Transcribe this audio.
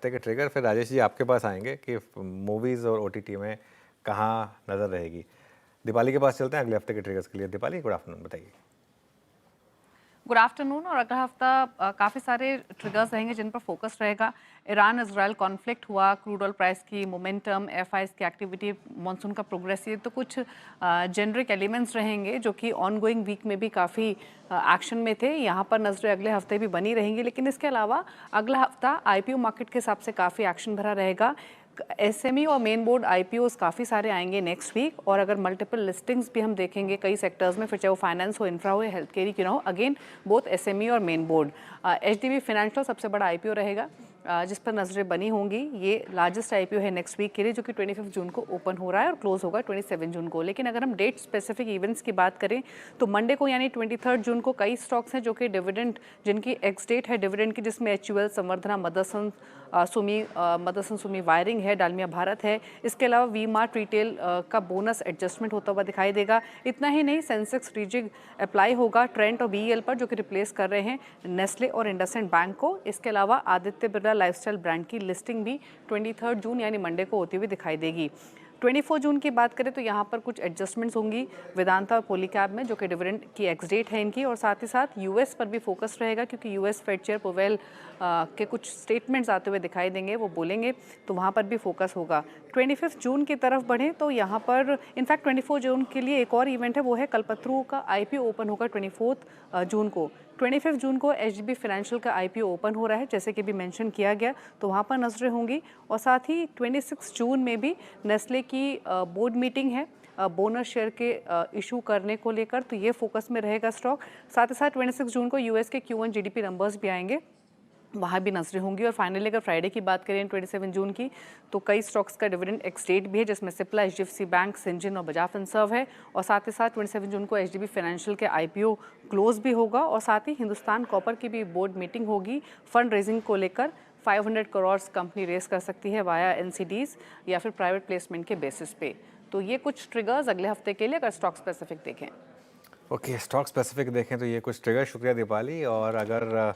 हफ्ते के ट्रिगर, फिर राजेश जी आपके पास आएंगे कि मूवीज़ और ओटीटी में कहाँ नज़र रहेगी। दीपाली के पास चलते हैं अगले हफ्ते के ट्रिगर्स के लिए। दीपाली, गुड आफ्टरनून, बताइए। Good afternoon. और अगला हफ्ता काफ़ी सारे ट्रिगर्स रहेंगे जिन पर फोकस रहेगा। ईरान इजराइल कॉन्फ्लिक्ट हुआ, क्रूड ऑयल प्राइस की मोमेंटम, एफआईएस की एक्टिविटी, मॉनसून का प्रोग्रेस, ये तो कुछ जेनरिक एलिमेंट्स रहेंगे जो कि ऑनगोइंग वीक में भी काफ़ी एक्शन में थे। यहाँ पर नजरें अगले हफ्ते भी बनी रहेंगी, लेकिन इसके अलावा अगला हफ्ता आईपीओ मार्केट के हिसाब से काफ़ी एक्शन भरा रहेगा। एसएमई और मेन बोर्ड आईपीओस काफ़ी सारे आएंगे नेक्स्ट वीक। और अगर मल्टीपल लिस्टिंग्स भी हम देखेंगे कई सेक्टर्स में, फिर चाहे वो फाइनेंस हो, इंफ्रा हो या हेल्थ केयर की ना हो, अगेन बोथ एसएमई और मेन बोर्ड। एचडीबी फाइनेंशियल सबसे बड़ा आईपीओ रहेगा जिस पर नजरें बनी होंगी। ये लार्जेस्ट आईपीओ है नेक्स्ट वीक के लिए, जो कि 25 जून को ओपन हो रहा है और क्लोज होगा 27 जून को। लेकिन अगर हम डेट स्पेसिफिक इवेंट्स की बात करें तो मंडे को यानी 23 जून को कई स्टॉक्स हैं जो कि डिविडेंड, जिनकी एक्स डेट है डिविडेंड की, जिसमें एचयूएल, संवर्धना, मदरसन सुमी वायरिंग है, डालमिया भारत है। इसके अलावा वी मार्ट रिटेल का बोनस एडजस्टमेंट होता हुआ दिखाई देगा। इतना ही नहीं, सेंसेक्स रीजिग अप्लाई होगा ट्रेंट और बीईएल पर, जो कि रिप्लेस कर रहे हैं नेस्ले और इंडसइंड बैंक को। इसके अलावा आदित्य बिरला लाइफस्टाइल ब्रांड की लिस्टिंग भी 23 जून यानी मंडे को होती हुई दिखाई देगी। 24 जून की बात करें तो यहाँ पर कुछ एडजस्टमेंट्स होंगी वेदांता और पॉलीकैब में, जो कि डिविडेंड की एक्स डेट है इनकी। और साथ ही साथ यूएस पर भी फोकस रहेगा, क्योंकि यूएस फेड चेयर पोवेल के कुछ स्टेटमेंट्स आते हुए दिखाई देंगे, वो बोलेंगे, तो वहाँ पर भी फोकस होगा। 25 जून की तरफ बढ़ें तो यहाँ पर इनफैक्ट 24 जून के लिए एक और इवेंट है, वो है कल्पतरू का आईपीओ ओपन होगा 24 जून को। 25 जून को एचडीबी फाइनेंशियल का आईपीओ ओपन हो रहा है, जैसे कि भी मेंशन किया गया, तो वहाँ पर नजरें होंगी। और साथ ही 26 जून में भी नेस्ले की बोर्ड मीटिंग है बोनस शेयर के इशू करने को लेकर, तो ये फोकस में रहेगा स्टॉक। साथ ही साथ 26 जून को यूएस के Q1 जीडीपी नंबर्स भी आएंगे, वहाँ भी नजरें होंगी। और फाइनली अगर फ्राइडे की बात करें 27 जून की, तो कई स्टॉक्स का डिविडेंड एक्स डेट भी है, जिसमें सिप्ला, एचडीएफसी बैंक, सिंजिन और बजाज फिनसर्व है। और साथ ही साथ 27 जून को एचडीबी फाइनेंशियल के आईपीओ क्लोज भी होगा। और साथ ही हिंदुस्तान कॉपर की भी बोर्ड मीटिंग होगी फंड रेजिंग को लेकर। 500 करोड़ कंपनी रेस कर सकती है वाया एनसीडीज या फिर प्राइवेट प्लेसमेंट के बेसिस पे। तो ये कुछ ट्रिगर्स अगले हफ्ते के लिए अगर स्टॉक स्पेसिफिक देखें। ओके, स्टॉक स्पेसिफिक देखें तो ये कुछ ट्रिगर। शुक्रिया दीपाली। और अगर